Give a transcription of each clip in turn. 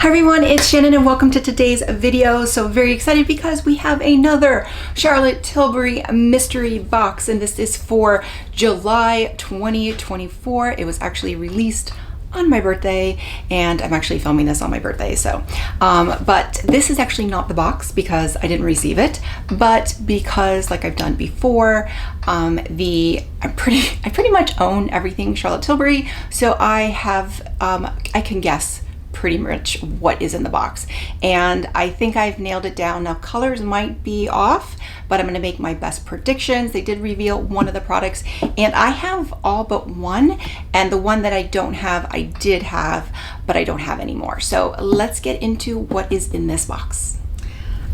Hi everyone, it's Shannon and welcome to today's video. So very excited because we have another Charlotte Tilbury Mystery Box, and this is for July 2024. It was actually released on my birthday, and I'm actually filming this on my birthday. So but this is actually not the box because I didn't receive it, but because, like I've done before, I pretty much own everything Charlotte Tilbury, so I have I can guess pretty much what is in the box, and I think I've nailed it down. Now colors might be off, but I'm going to make my best predictions. They did reveal one of the products, and I have all but one, and the one that I don't have I did have, but I don't have anymore. So let's get into what is in this box.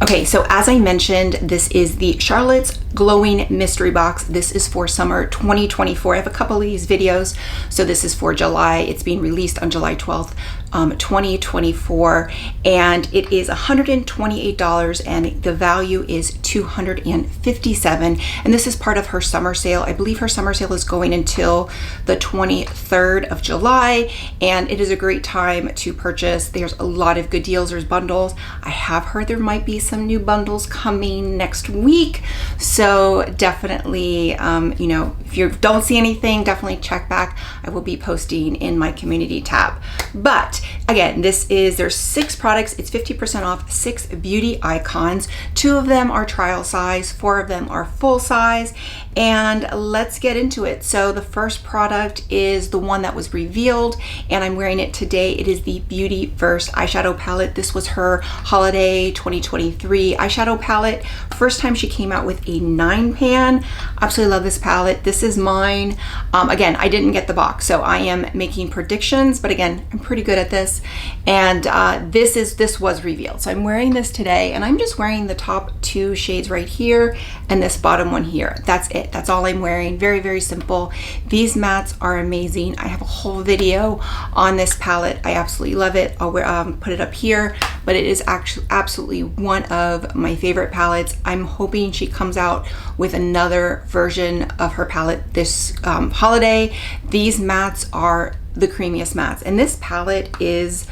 Okay, so as I mentioned, this is the Charlotte's Glowing Mystery Box. This is for summer 2024. I have a couple of these videos. So this is for July. It's being released on July 12th, 2024. And it is $128 and the value is $257. And this is part of her summer sale. I believe her summer sale is going until the 23rd of July. And it is a great time to purchase. There's a lot of good deals. There's bundles. I have heard there might be some new bundles coming next week, so definitely you know, if you don't see anything, definitely check back. I will be posting in my community tab. But again, there's 6 products. It's 50% off, 6 beauty icons. 2 of them are trial size, 4 of them are full size, and let's get into it. So the first product is the one that was revealed, and I'm wearing it today. It is the BEAUTYVERSE eyeshadow palette. This was her holiday 2023 eyeshadow palette. First time she came out with a 9-pan. Absolutely love this palette. This is mine. Again, I didn't get the box, so I am making predictions, but again, I'm pretty good at this. And this was revealed. So I'm wearing this today, and I'm just wearing the top 2 shades right here and this bottom one here. That's it. That's all I'm wearing. Very, very simple. These mattes are amazing. I have a whole video on this palette. I absolutely love it. I'll put it up here, but it is actually absolutely one of my favorite palettes. I'm hoping she comes out with another version of her palette this holiday. These mattes are the creamiest mattes, and this palette is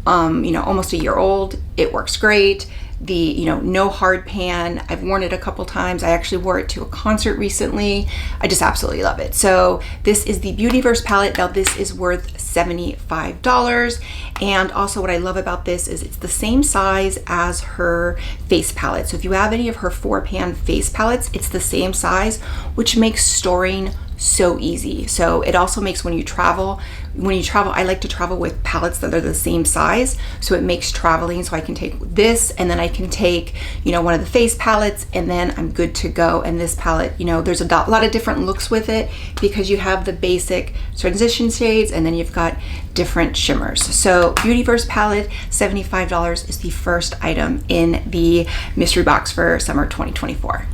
you know, almost a year old. It works great. You know, no hard pan. I've worn it a couple times. I actually wore it to a concert recently. I just absolutely love it. So this is the BEAUTYVERSE palette. Now this is worth $75. And also what I love about this is it's the same size as her face palette. So if you have any of her 4-pan face palettes, it's the same size, which makes storing so easy. So it also makes when you travel, I like to travel with palettes that are the same size, so it makes traveling, so I can take this and then I can take, you know, one of the face palettes, and then I'm good to go. And this palette, you know, there's a lot of different looks with it because you have the basic transition shades and then you've got different shimmers. So BEAUTYVERSE palette, $75 is the first item in the mystery box for summer 2024.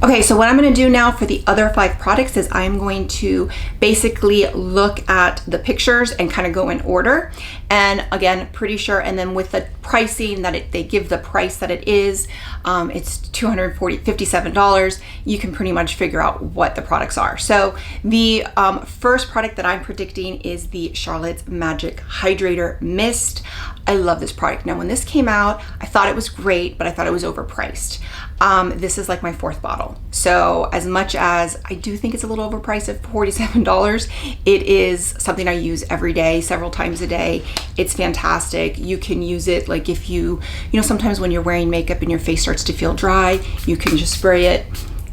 Okay, so what I'm going to do now for the other 5 products is I'm going to basically look at the pictures and kind of go in order. And again, pretty sure, and then with the pricing that they give the price that it is, it's $57. You can pretty much figure out what the products are. So the first product that I'm predicting is the Charlotte's Magic Hydrator Mist. I love this product. Now when this came out, I thought it was great, but I thought it was overpriced. This is like my 4th bottle. So as much as I do think it's a little overpriced at $47, it is something I use every day, several times a day. It's fantastic. You can use it like if you know, sometimes when you're wearing makeup and your face starts to feel dry, you can just spray it.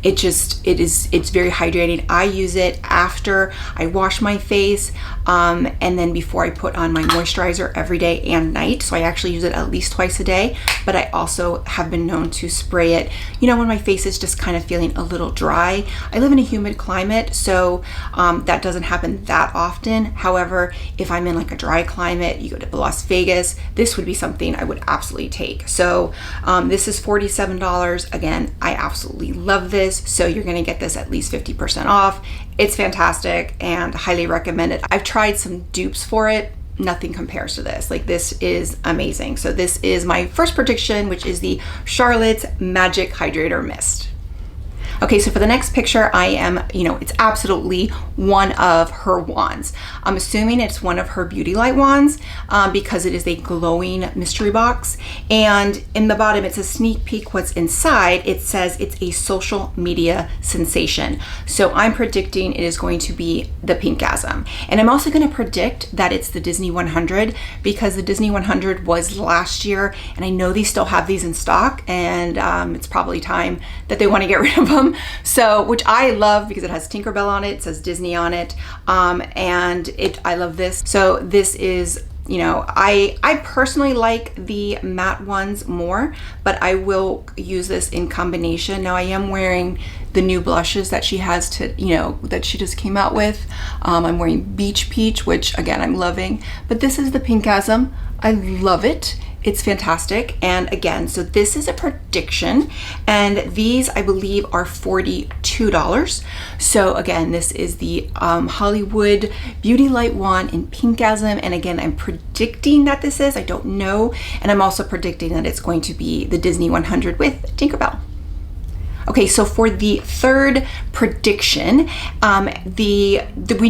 It's very hydrating. I use it after I wash my face, and then before I put on my moisturizer every day and night. So I actually use it at least twice a day, but I also have been known to spray it, you know, when my face is just kind of feeling a little dry. I live in a humid climate, so that doesn't happen that often. However, if I'm in like a dry climate, you go to Las Vegas, this would be something I would absolutely take. So this is $47. Again, I absolutely love this. So you're going to get this at least 50% off. It's fantastic and highly recommend it. I've tried some dupes for it. Nothing compares to this. Like, this is amazing. So this is my first prediction, which is the Charlotte's Magic Hydrator Mist. Okay, so for the next picture, I am, it's absolutely one of her wands. I'm assuming it's one of her Beauty Light wands because it is a glowing mystery box. And in the bottom, it's a sneak peek what's inside. It says it's a social media sensation. So I'm predicting it is going to be the Pinkasm. And I'm also going to predict that it's the Disney 100 because the Disney 100 was last year, and I know they still have these in stock, and it's probably time that they want to get rid of them. So, which I love because it has Tinkerbell on it, it says Disney on it, and I love this. So this is, I personally like the matte ones more, but I will use this in combination. Now I am wearing the new blushes that she has that she just came out with. I'm wearing Beach Peach, which again, I'm loving, but this is the Pinkasm. I love it. It's fantastic. And again, so this is a prediction, and these I believe are $42. So again, this is the Hollywood Beauty Light wand in Pinkasm, and again, I'm predicting that this is, I don't know, and I'm also predicting that it's going to be the Disney 100 with Tinkerbell. Okay, so for the third prediction, we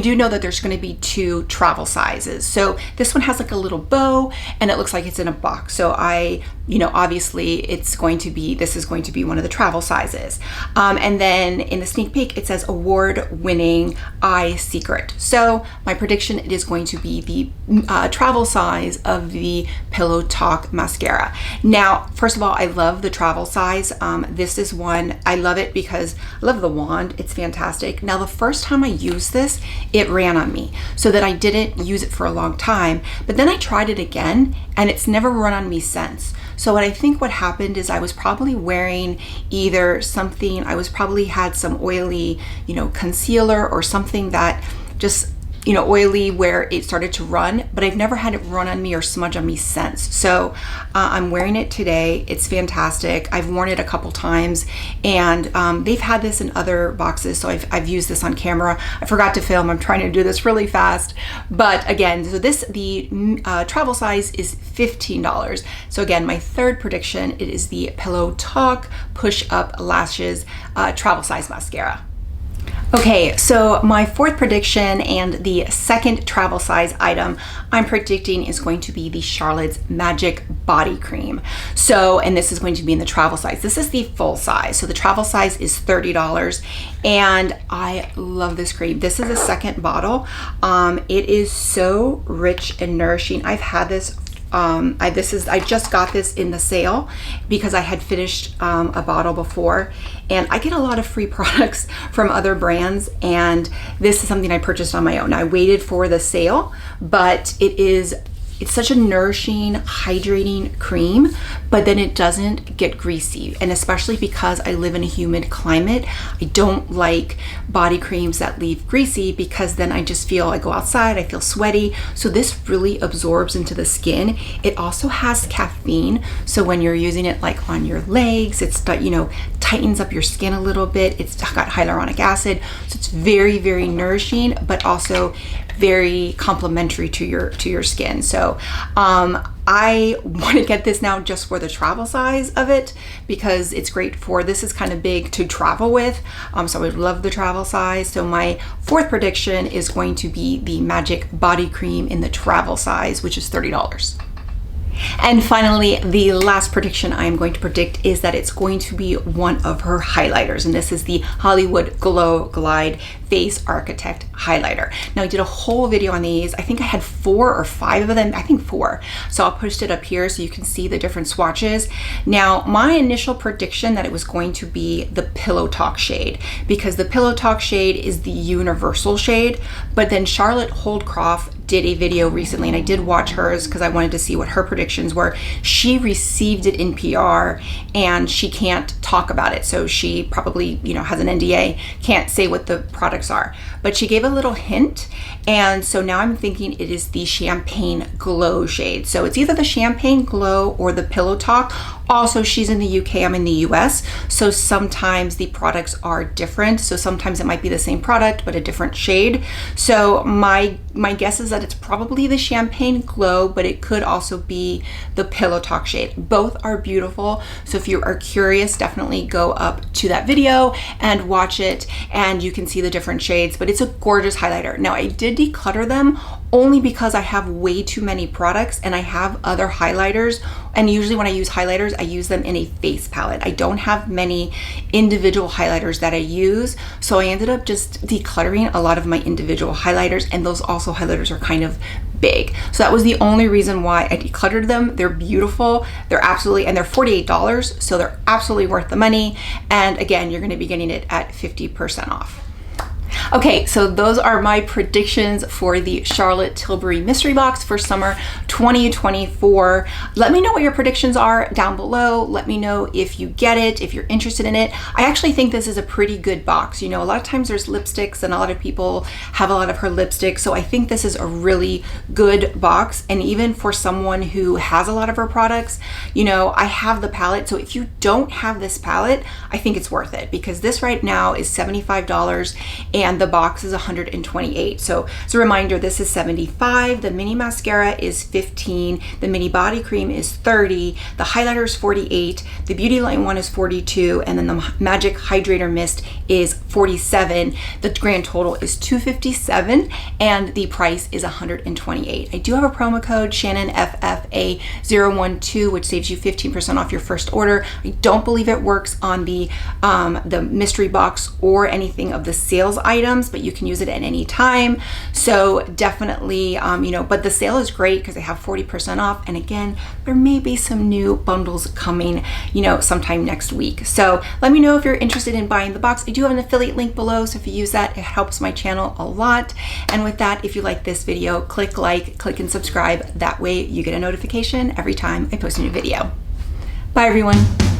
do know that there's going to be 2 travel sizes. So this one has like a little bow, and it looks like it's in a box. So obviously this is going to be one of the travel sizes. And then in the sneak peek, it says award-winning eye secret. So my prediction, it is going to be the travel size of the Pillow Talk mascara. Now, first of all, I love the travel size. This is one, I love it because I love the wand. It's fantastic. Now, the first time I used this, it ran on me, so that I didn't use it for a long time. But then I tried it again, and it's never run on me since. So what I think what happened is I was probably wearing either something, I was probably had some oily, concealer or something that just, oily where it started to run, but I've never had it run on me or smudge on me since. So I'm wearing it today. It's fantastic. I've worn it a couple times, and they've had this in other boxes, so I've used this on camera. I forgot to film. I'm trying to do this really fast. But again, so the travel size is $15. So again, my third prediction, it is the Pillow Talk Push Up Lashes travel size mascara. Okay, so my fourth prediction and the second travel size item I'm predicting is going to be the Charlotte's Magic Body Cream. So, and this is going to be in the travel size. This is the full size. So the travel size is $30, and I love this cream. This is a second bottle. It is so rich and nourishing. I've had this I just got this in the sale because I had finished a bottle before, and I get a lot of free products from other brands, and this is something I purchased on my own. I waited for the sale, but it's such a nourishing, hydrating cream, but then it doesn't get greasy. And especially because I live in a humid climate, I don't like body creams that leave greasy, because then I just feel, I go outside, I feel sweaty. So this really absorbs into the skin. It also has caffeine. So when you're using it like on your legs, it's, tightens up your skin a little bit. It's got hyaluronic acid. So it's very, very nourishing, but also very complimentary to your skin. So I want to get this now just for the travel size of it, because it's great for, this is kind of big to travel with. So I would love the travel size. So my fourth prediction is going to be the Magic Body Cream in the travel size, which is $30. And finally, the last prediction I am going to predict is that it's going to be one of her highlighters, and this is the Hollywood Glow Glide Face Architect Highlighter. Now, I did a whole video on these. I think I had 4 or 5 of them. I think 4. So I'll post it up here so you can see the different swatches. Now, my initial prediction that it was going to be the Pillow Talk shade, because the Pillow Talk shade is the universal shade, but then Charlotte Holdcroft did a video recently, and I did watch hers because I wanted to see what her predictions were. She received it in PR, and she can't talk about it. So she probably, has an NDA, can't say what the products are. But she gave a little hint, and so now I'm thinking it is the Champagne Glow shade. So it's either the Champagne Glow or the Pillow Talk. Also, she's in the UK, I'm in the US, so sometimes the products are different. So sometimes it might be the same product, but a different shade. So my guess is that it's probably the Champagne Glow, but it could also be the Pillow Talk shade. Both are beautiful. So if you are curious, definitely go up to that video and watch it, and you can see the different shades, but it's a gorgeous highlighter. Now, I did declutter them only because I have way too many products and I have other highlighters. And usually when I use highlighters, I use them in a face palette. I don't have many individual highlighters that I use. So I ended up just decluttering a lot of my individual highlighters, and those also highlighters are kind of big. So that was the only reason why I decluttered them. They're beautiful. They're absolutely, and they're $48. So they're absolutely worth the money. And again, you're gonna be getting it at 50% off. Okay, so those are my predictions for the Charlotte Tilbury Mystery Box for summer 2024. Let me know what your predictions are down below. Let me know if you get it, if you're interested in it. I actually think this is a pretty good box. You know, a lot of times there's lipsticks and a lot of people have a lot of her lipsticks. So I think this is a really good box. And even for someone who has a lot of her products, you know, I have the palette. So if you don't have this palette, I think it's worth it, because this right now is $75 and the box is $128. So as a reminder, this is $75. The mini mascara is $15. The mini body cream is $30. The highlighter is $48. The Beauty Line one is $42. And then the Magic Hydrator Mist is $47. The grand total is $257, and the price is $128. I do have a promo code ShannonFFA012, which saves you 15% off your first order. I don't believe it works on the mystery box or anything of the sales items, but you can use it at any time. So definitely, you know, but the sale is great because they have 40% off. And again, there may be some new bundles coming, you know, sometime next week. So let me know if you're interested in buying the box. I do have an affiliate link below, so if you use that, it helps my channel a lot. And with that, if you like this video, click like, click and subscribe. That way you get a notification every time I post a new video. Bye everyone.